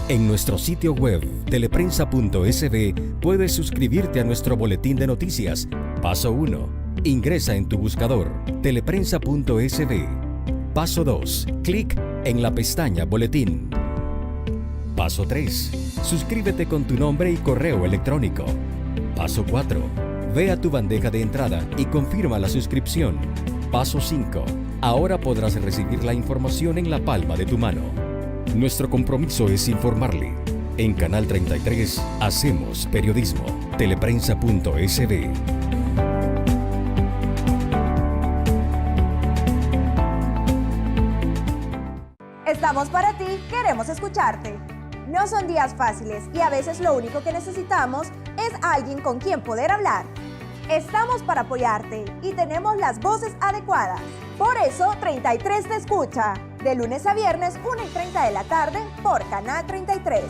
En nuestro sitio web, teleprensa.sb, puedes suscribirte a nuestro boletín de noticias. Paso 1. Ingresa en tu buscador, teleprensa.sb. Paso 2. Clic en la pestaña Boletín. Paso 3. Suscríbete con tu nombre y correo electrónico. Paso 4. Ve a tu bandeja de entrada y confirma la suscripción. Paso 5. Ahora podrás recibir la información en la palma de tu mano. Nuestro compromiso es informarle. En Canal 33 hacemos periodismo. Teleprensa.sb. Estamos para ti, queremos escucharte. No son días fáciles y a veces lo único que necesitamos es alguien con quien poder hablar. Estamos para apoyarte y tenemos las voces adecuadas. Por eso, 33 te escucha. De lunes a viernes, 1:30 de la tarde, por Canal 33.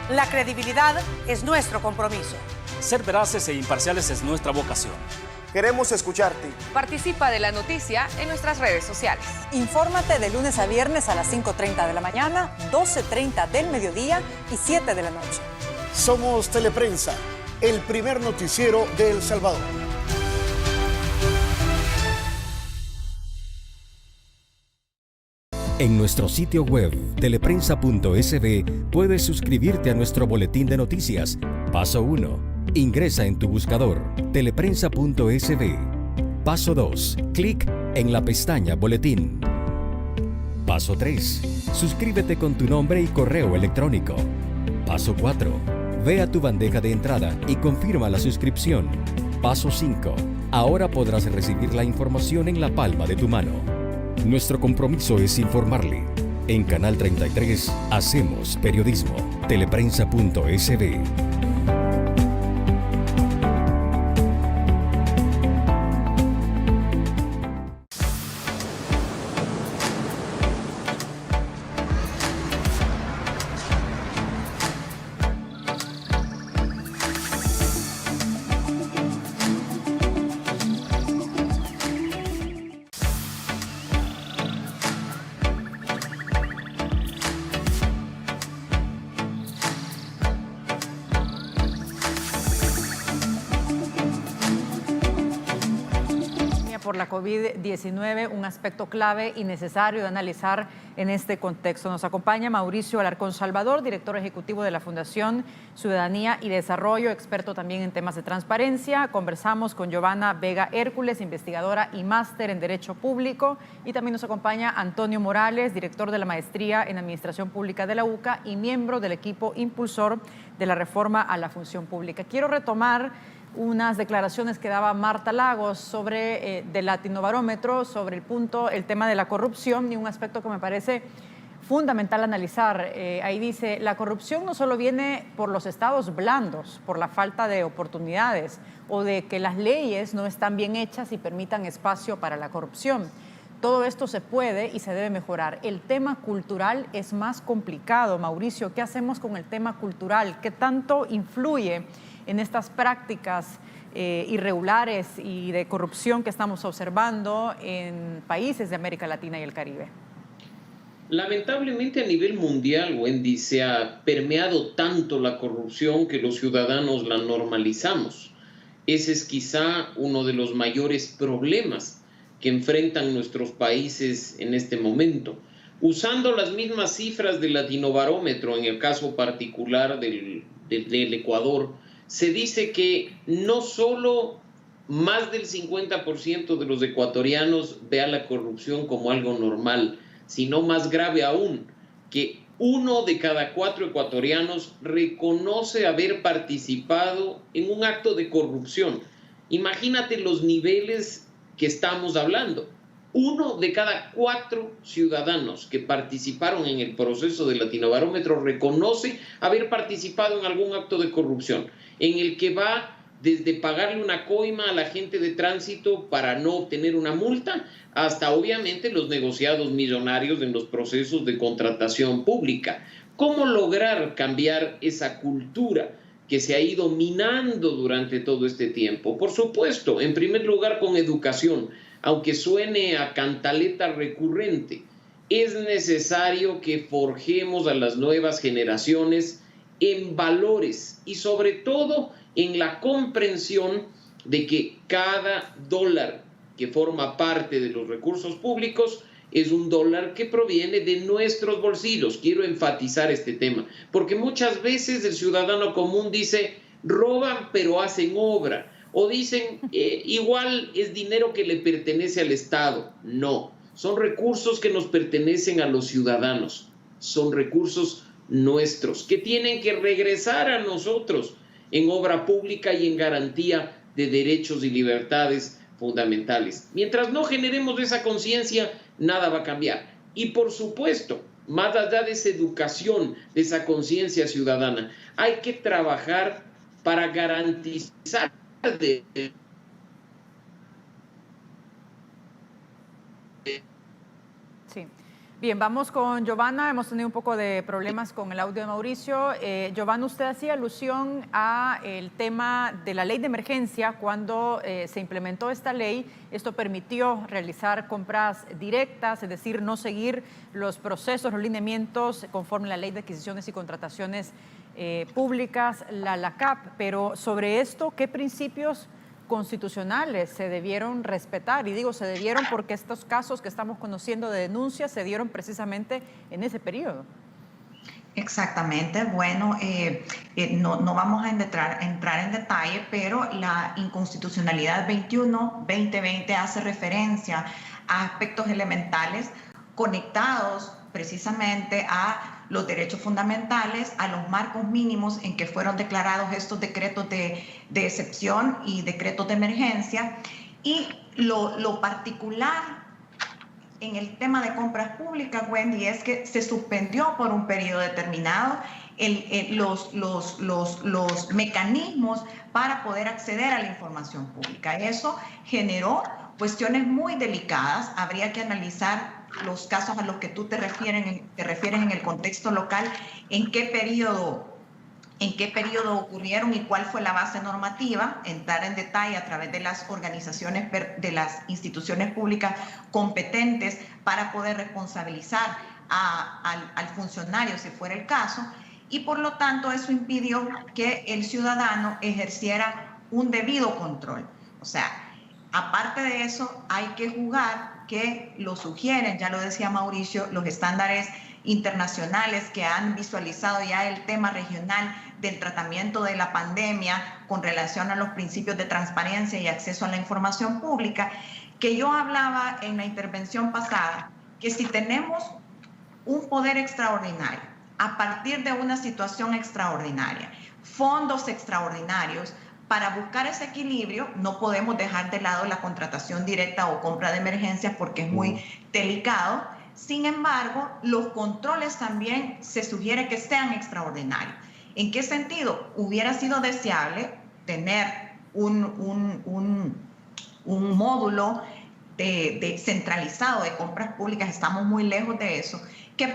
La credibilidad es nuestro compromiso. Ser veraces e imparciales es nuestra vocación. Queremos escucharte. Participa de la noticia en nuestras redes sociales. Infórmate de lunes a viernes a las 5:30 de la mañana, 12:30 del mediodía y 7 de la noche. Somos Teleprensa, el primer noticiero de El Salvador. En nuestro sitio web, teleprensa.sb, puedes suscribirte a nuestro boletín de noticias. Paso 1. Ingresa en tu buscador, teleprensa.sb. Paso 2. Clic en la pestaña Boletín. Paso 3. Suscríbete con tu nombre y correo electrónico. Paso 4. Ve a tu bandeja de entrada y confirma la suscripción. Paso 5. Ahora podrás recibir la información en la palma de tu mano. Nuestro compromiso es informarle. En Canal 33 hacemos periodismo. Teleprensa.sb. Por la COVID-19, un aspecto clave y necesario de analizar en este contexto. Nos acompaña Mauricio Alarcón Salvador, director ejecutivo de la Fundación Ciudadanía y Desarrollo, experto también en temas de transparencia. Conversamos con Giovanna Vega Hércules, investigadora y máster en Derecho Público. Y también nos acompaña Antonio Morales, director de la Maestría en Administración Pública de la UCA y miembro del equipo impulsor de la reforma a la función pública. Quiero retomar unas declaraciones que daba Marta Lagos sobre del Latinobarómetro, sobre el tema de la corrupción, y un aspecto que me parece fundamental analizar. Ahí dice, la corrupción no solo viene por los estados blandos, por la falta de oportunidades o de que las leyes no están bien hechas y permitan espacio para la corrupción. Todo esto se puede y se debe mejorar. El tema cultural es más complicado. Mauricio, ¿qué hacemos con el tema cultural? ¿Qué tanto influye en estas prácticas irregulares y de corrupción que estamos observando en países de América Latina y el Caribe? Lamentablemente a nivel mundial, Wendy, se ha permeado tanto la corrupción que los ciudadanos la normalizamos. Ese es quizá uno de los mayores problemas que enfrentan nuestros países en este momento. Usando las mismas cifras del Latinobarómetro, en el caso particular del Ecuador, se dice que no solo más del 50% de los ecuatorianos ve a la corrupción como algo normal, sino más grave aún, que 1 de cada 4 ecuatorianos reconoce haber participado en un acto de corrupción. Imagínate los niveles que estamos hablando. 1 de cada 4 ciudadanos que participaron en el proceso del Latinobarómetro reconoce haber participado en algún acto de corrupción, en el que va desde pagarle una coima a la gente de tránsito para no obtener una multa, hasta obviamente los negociados millonarios en los procesos de contratación pública. ¿Cómo lograr cambiar esa cultura que se ha ido minando durante todo este tiempo? Por supuesto, en primer lugar con educación. Aunque suene a cantaleta recurrente, es necesario que forjemos a las nuevas generaciones en valores y sobre todo en la comprensión de que cada dólar que forma parte de los recursos públicos es un dólar que proviene de nuestros bolsillos. Quiero enfatizar este tema, porque muchas veces el ciudadano común dice, roban pero hacen obra. O dicen, igual es dinero que le pertenece al Estado. No, son recursos que nos pertenecen a los ciudadanos. Son recursos nuestros que tienen que regresar a nosotros en obra pública y en garantía de derechos y libertades fundamentales. Mientras no generemos esa conciencia, nada va a cambiar. Y por supuesto, más allá de esa educación, de esa conciencia ciudadana, hay que trabajar para garantizar Sí. Bien, vamos con Giovanna. Hemos tenido un poco de problemas con el audio de Mauricio. Giovanna, usted hacía alusión al tema de la ley de emergencia. Cuando se implementó esta ley, esto permitió realizar compras directas, es decir, no seguir los procesos, los lineamientos conforme a la ley de adquisiciones y contrataciones públicas, la CAP. Pero sobre esto, ¿qué principios constitucionales se debieron respetar? Y digo se debieron porque estos casos que estamos conociendo de denuncias se dieron precisamente en ese periodo. Exactamente. Bueno, no vamos a entrar en detalle, pero la inconstitucionalidad 21-2020 hace referencia a aspectos elementales conectados precisamente a los derechos fundamentales, a los marcos mínimos en que fueron declarados estos decretos de excepción y decretos de emergencia. Y lo particular en el tema de compras públicas, Wendy, es que se suspendió por un periodo determinado los mecanismos para poder acceder a la información pública. Eso generó cuestiones muy delicadas. Habría que analizar los casos a los que tú te refieres en el contexto local, en qué periodo ocurrieron y cuál fue la base normativa, entrar en detalle a través de las organizaciones, de las instituciones públicas competentes para poder responsabilizar al funcionario si fuera el caso, y por lo tanto eso impidió que el ciudadano ejerciera un debido control. O sea, aparte de eso, hay que jugar que lo sugieren, ya lo decía Mauricio, los estándares internacionales que han visualizado ya el tema regional del tratamiento de la pandemia con relación a los principios de transparencia y acceso a la información pública, que yo hablaba en la intervención pasada, que si tenemos un poder extraordinario, a partir de una situación extraordinaria, fondos extraordinarios, para buscar ese equilibrio, no podemos dejar de lado la contratación directa o compra de emergencia porque es muy delicado. Sin embargo, los controles también se sugiere que sean extraordinarios. ¿En qué sentido? Hubiera sido deseable tener un módulo centralizado de compras públicas, estamos muy lejos de eso, que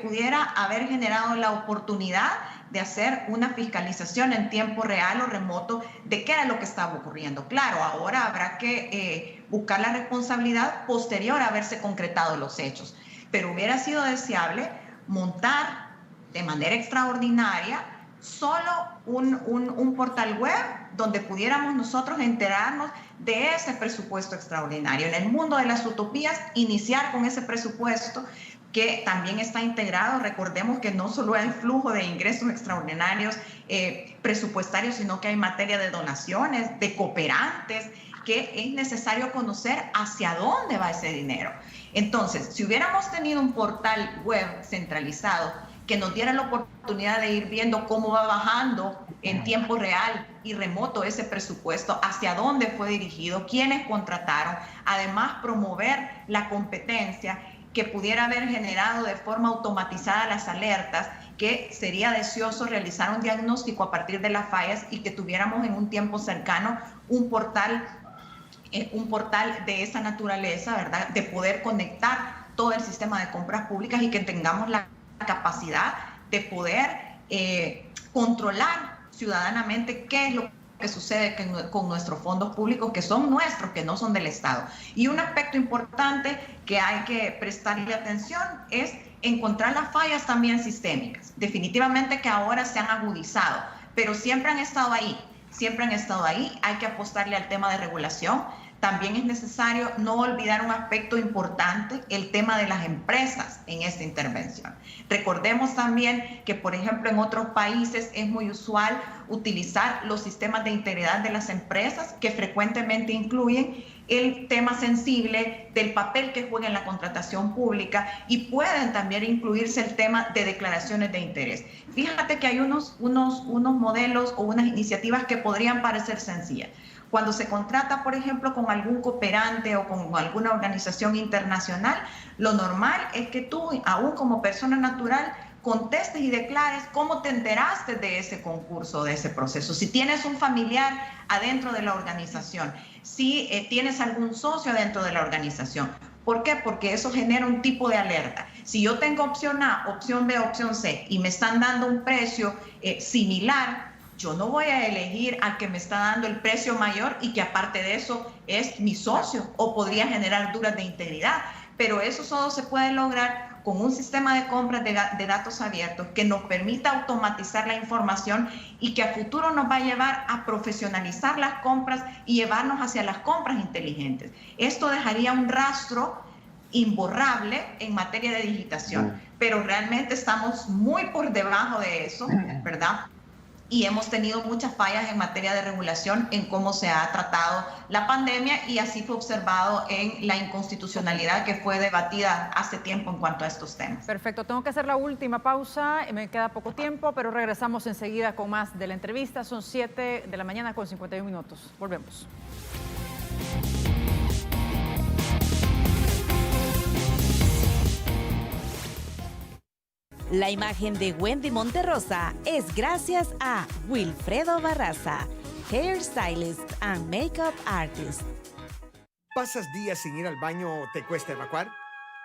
pudiera haber generado la oportunidad de hacer una fiscalización en tiempo real o remoto de qué era lo que estaba ocurriendo. Claro, ahora habrá que buscar la responsabilidad posterior a haberse concretado los hechos, pero hubiera sido deseable montar de manera extraordinaria solo un portal web donde pudiéramos nosotros enterarnos de ese presupuesto extraordinario. En el mundo de las utopías, iniciar con ese presupuesto que también está integrado. Recordemos que no solo hay flujo de ingresos extraordinarios presupuestarios, sino que hay materia de donaciones, de cooperantes, que es necesario conocer hacia dónde va ese dinero. Entonces, si hubiéramos tenido un portal web centralizado que nos diera la oportunidad de ir viendo cómo va bajando en tiempo real y remoto ese presupuesto, hacia dónde fue dirigido, quiénes contrataron, además promover la competencia, que pudiera haber generado de forma automatizada las alertas, que sería deseoso realizar un diagnóstico a partir de las fallas y que tuviéramos en un tiempo cercano un portal de esa naturaleza, ¿verdad? De poder conectar todo el sistema de compras públicas y que tengamos la capacidad de poder controlar ciudadanamente qué es lo que sucede con nuestros fondos públicos, que son nuestros, que no son del Estado. Y un aspecto importante que hay que prestarle atención es encontrar las fallas también sistémicas. Definitivamente que ahora se han agudizado, pero siempre han estado ahí, hay que apostarle al tema de regulación, también es necesario no olvidar un aspecto importante, el tema de las empresas en esta intervención. Recordemos también que, por ejemplo, en otros países es muy usual utilizar los sistemas de integridad de las empresas, que frecuentemente incluyen el tema sensible del papel que juega en la contratación pública, y pueden también incluirse el tema de declaraciones de interés. Fíjate que hay unos modelos o unas iniciativas que podrían parecer sencillas. Cuando se contrata, por ejemplo, con algún cooperante o con alguna organización internacional, lo normal es que tú, aún como persona natural, contestes y declares cómo te enteraste de ese concurso, de ese proceso. Si tienes un familiar adentro de la organización, si tienes algún socio dentro de la organización. ¿Por qué? Porque eso genera un tipo de alerta. Si yo tengo opción A, opción B, opción C y me están dando un precio similar, yo no voy a elegir al que me está dando el precio mayor y que aparte de eso es mi socio, o podría generar dudas de integridad. Pero eso solo se puede lograr con un sistema de compras de datos abiertos que nos permita automatizar la información y que a futuro nos va a llevar a profesionalizar las compras y llevarnos hacia las compras inteligentes. Esto dejaría un rastro imborrable en materia de digitación, pero realmente estamos muy por debajo de eso, ¿verdad? Y hemos tenido muchas fallas en materia de regulación en cómo se ha tratado la pandemia, y así fue observado en la inconstitucionalidad que fue debatida hace tiempo en cuanto a estos temas. Perfecto, tengo que hacer la última pausa, me queda poco tiempo, pero regresamos enseguida con más de la entrevista. Son 7 de la mañana con 51 minutos. Volvemos. La imagen de Wendy Monterrosa es gracias a Wilfredo Barraza, Hairstylist and Makeup Artist. ¿Pasas días sin ir al baño o te cuesta evacuar?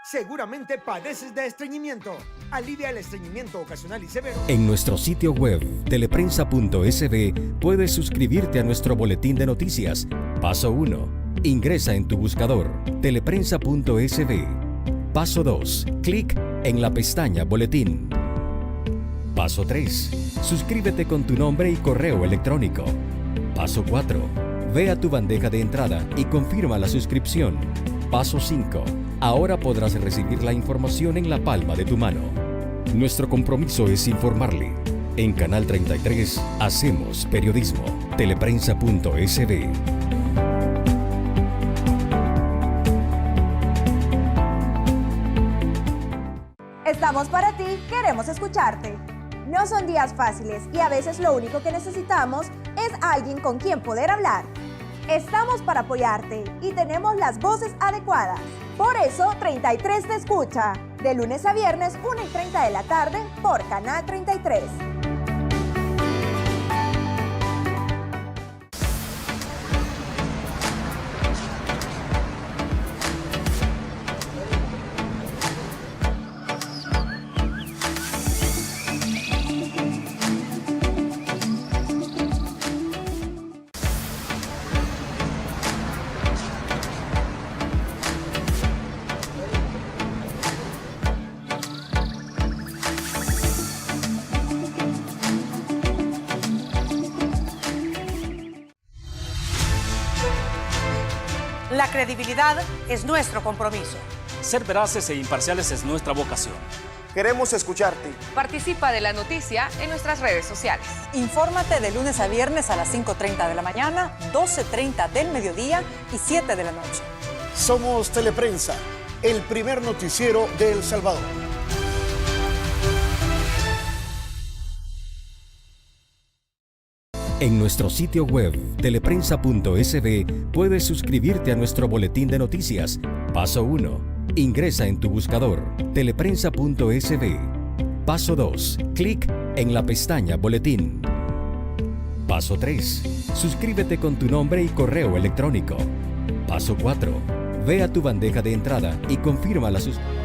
Seguramente padeces de estreñimiento. Alivia el estreñimiento ocasional y severo. En nuestro sitio web, teleprensa.sb, puedes suscribirte a nuestro boletín de noticias. Paso 1. Ingresa en tu buscador, teleprensa.sb. Paso 2. Clic en la pestaña Boletín. Paso 3. Suscríbete con tu nombre y correo electrónico. Paso 4. Ve a tu bandeja de entrada y confirma la suscripción. Paso 5. Ahora podrás recibir la información en la palma de tu mano. Nuestro compromiso es informarle. En Canal 33 hacemos periodismo. Teleprensa.sb. Estamos para ti, queremos escucharte. No son días fáciles y a veces lo único que necesitamos es alguien con quien poder hablar. Estamos para apoyarte y tenemos las voces adecuadas. Por eso, 33 te escucha. De lunes a viernes, 1:30 de la tarde, por Canal 33. La credibilidad es nuestro compromiso. Ser veraces e imparciales es nuestra vocación. Queremos escucharte. Participa de la noticia en nuestras redes sociales. Infórmate de lunes a viernes a las 5:30 de la mañana, 12:30 del mediodía y 7 de la noche. Somos Teleprensa, el primer noticiero de El Salvador. En nuestro sitio web, teleprensa.sb, puedes suscribirte a nuestro boletín de noticias. Paso 1. Ingresa en tu buscador, teleprensa.sb. Paso 2. Clic en la pestaña Boletín. Paso 3. Suscríbete con tu nombre y correo electrónico. Paso 4. Ve a tu bandeja de entrada y confirma la suscripción.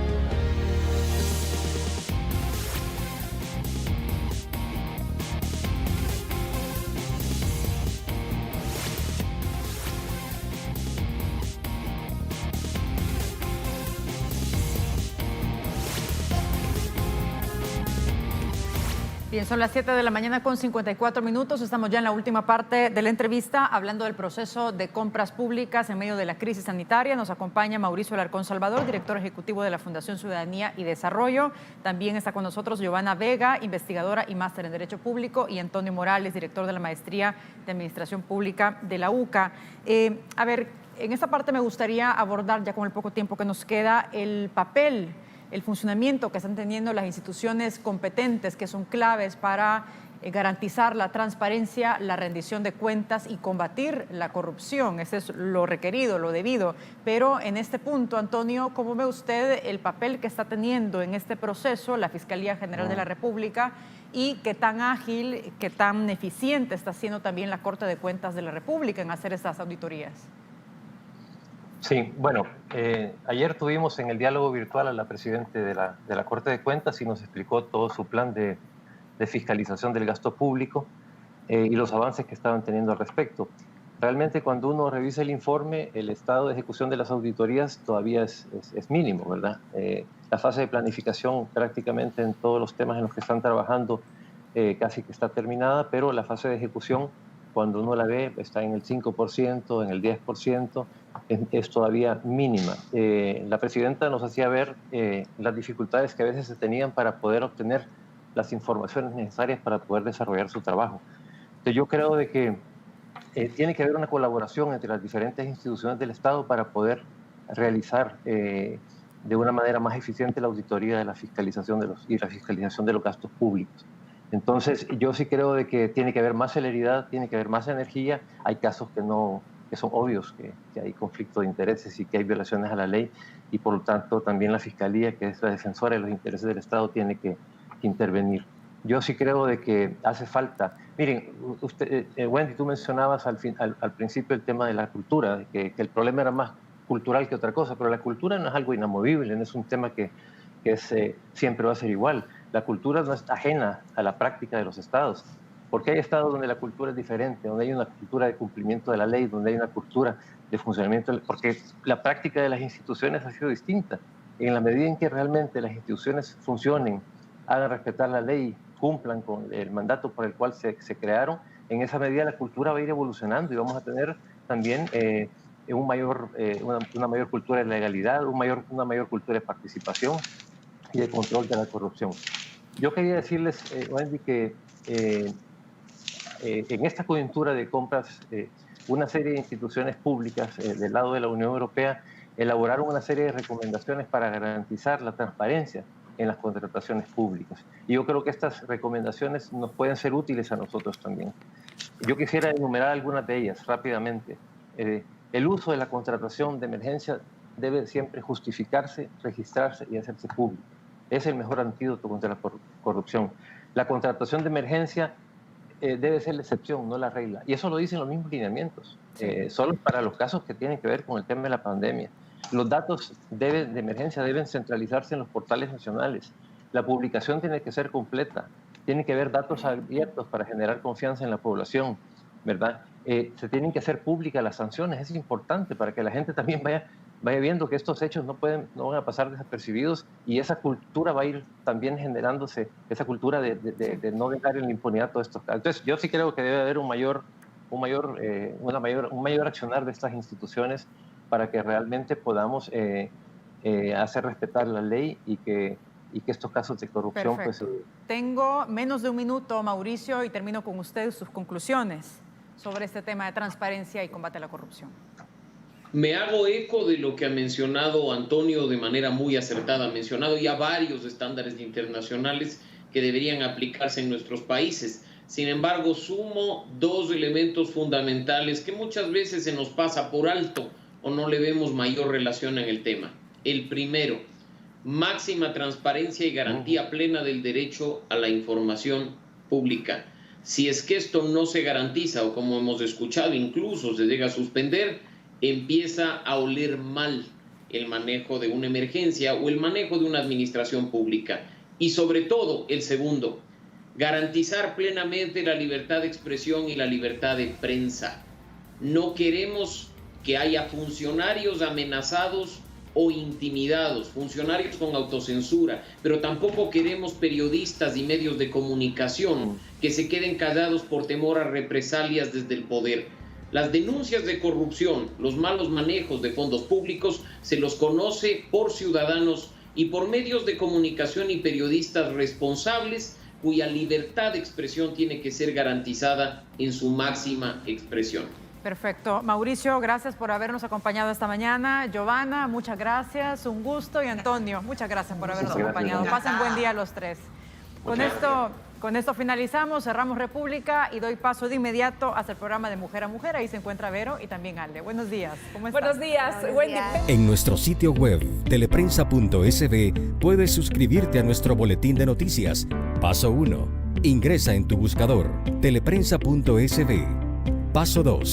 Bien, son las 7 de la mañana con 54 minutos. Estamos ya en la última parte de la entrevista hablando del proceso de compras públicas en medio de la crisis sanitaria. Nos acompaña Mauricio Alarcón Salvador, director ejecutivo de la Fundación Ciudadanía y Desarrollo. También está con nosotros Giovanna Vega, investigadora y máster en Derecho Público, y Antonio Morales, director de la Maestría de Administración Pública de la UCA. A ver, en esta parte me gustaría abordar, ya con el poco tiempo que nos queda, el papel, el funcionamiento que están teniendo las instituciones competentes, que son claves para garantizar la transparencia, la rendición de cuentas y combatir la corrupción. Ese es lo requerido, lo debido. Pero en este punto, Antonio, ¿cómo ve usted el papel que está teniendo en este proceso la Fiscalía General de la República y qué tan ágil, qué tan eficiente está siendo también la Corte de Cuentas de la República en hacer estas auditorías? Sí, bueno, ayer tuvimos en el diálogo virtual a la presidenta de la Corte de Cuentas y nos explicó todo su plan de fiscalización del gasto público y los avances que estaban teniendo al respecto. Realmente cuando uno revisa el informe, el estado de ejecución de las auditorías todavía es mínimo, ¿verdad? La fase de planificación prácticamente en todos los temas en los que están trabajando casi que está terminada, pero la fase de ejecución, cuando uno la ve, está en el 5%, en el 10%, es todavía mínima. La presidenta nos hacía ver las dificultades que a veces se tenían para poder obtener las informaciones necesarias para poder desarrollar su trabajo. Entonces yo creo de que tiene que haber una colaboración entre las diferentes instituciones del Estado para poder realizar de una manera más eficiente la auditoría de la fiscalización y la fiscalización de los gastos públicos. Entonces, yo sí creo de que tiene que haber más celeridad, tiene que haber más energía. Hay casos que son obvios, que hay conflicto de intereses y que hay violaciones a la ley, y por lo tanto también la Fiscalía, que es la defensora de los intereses del Estado, tiene que intervenir. Yo sí creo de que hace falta. Miren, usted, Wendy, tú mencionabas al principio el tema de la cultura, que el problema era más cultural que otra cosa, pero la cultura no es algo inamovible, no es un tema que siempre va a ser igual. La cultura no es ajena a la práctica de los estados, porque hay estados donde la cultura es diferente, donde hay una cultura de cumplimiento de la ley, donde hay una cultura de funcionamiento, porque la práctica de las instituciones ha sido distinta. En la medida en que realmente las instituciones funcionen, hagan respetar la ley, cumplan con el mandato por el cual se crearon, en esa medida la cultura va a ir evolucionando y vamos a tener también una mayor cultura de legalidad, una mayor cultura de participación y de control de la corrupción. Yo quería decirles, Wendy, que en esta coyuntura de compras, una serie de instituciones públicas del lado de la Unión Europea elaboraron una serie de recomendaciones para garantizar la transparencia en las contrataciones públicas. Y yo creo que estas recomendaciones nos pueden ser útiles a nosotros también. Yo quisiera enumerar algunas de ellas rápidamente. El uso de la contratación de emergencia debe siempre justificarse, registrarse y hacerse público. Es el mejor antídoto contra la corrupción. La contratación de emergencia debe ser la excepción, no la regla. Y eso lo dicen los mismos lineamientos, solo para los casos que tienen que ver con el tema de la pandemia. Los datos de emergencia deben centralizarse en los portales nacionales. La publicación tiene que ser completa. Tiene que haber datos abiertos para generar confianza en la población, ¿verdad? Se tienen que hacer públicas las sanciones. Es importante para que la gente también vaya viendo que estos hechos no van a pasar desapercibidos, y esa cultura va a ir también generándose, esa cultura de no dejar en la impunidad todos estos casos. Entonces, yo sí creo que debe haber un mayor accionar de estas instituciones para que realmente podamos hacer respetar la ley y que estos casos de corrupción... Perfecto. Pues, tengo menos de un minuto, Mauricio, y termino con usted sus conclusiones sobre este tema de transparencia y combate a la corrupción. Me hago eco de lo que ha mencionado Antonio de manera muy acertada. Ha mencionado ya varios estándares internacionales que deberían aplicarse en nuestros países. Sin embargo, sumo dos elementos fundamentales que muchas veces se nos pasa por alto o no le vemos mayor relación en el tema. El primero, máxima transparencia y garantía plena del derecho a la información pública. Si es que esto no se garantiza, o como hemos escuchado, incluso se llega a suspender, empieza a oler mal el manejo de una emergencia o el manejo de una administración pública. Y sobre todo, el segundo, garantizar plenamente la libertad de expresión y la libertad de prensa. No queremos que haya funcionarios amenazados o intimidados, funcionarios con autocensura, pero tampoco queremos periodistas y medios de comunicación que se queden callados por temor a represalias desde el poder. Las denuncias de corrupción, los malos manejos de fondos públicos, se los conoce por ciudadanos y por medios de comunicación y periodistas responsables cuya libertad de expresión tiene que ser garantizada en su máxima expresión. Perfecto. Mauricio, gracias por habernos acompañado esta mañana. Giovanna, muchas gracias, un gusto. Y Antonio, muchas gracias por habernos acompañado. Pasen buen día los tres. Con esto finalizamos, cerramos República y doy paso de inmediato hacia el programa de Mujer a Mujer. Ahí se encuentra Vero y también Alde. Buenos días. ¿Cómo estás? Buenos días, Wendy. En nuestro sitio web, teleprensa.sb, puedes suscribirte a nuestro boletín de noticias. Paso 1. Ingresa en tu buscador, teleprensa.sb. Paso 2.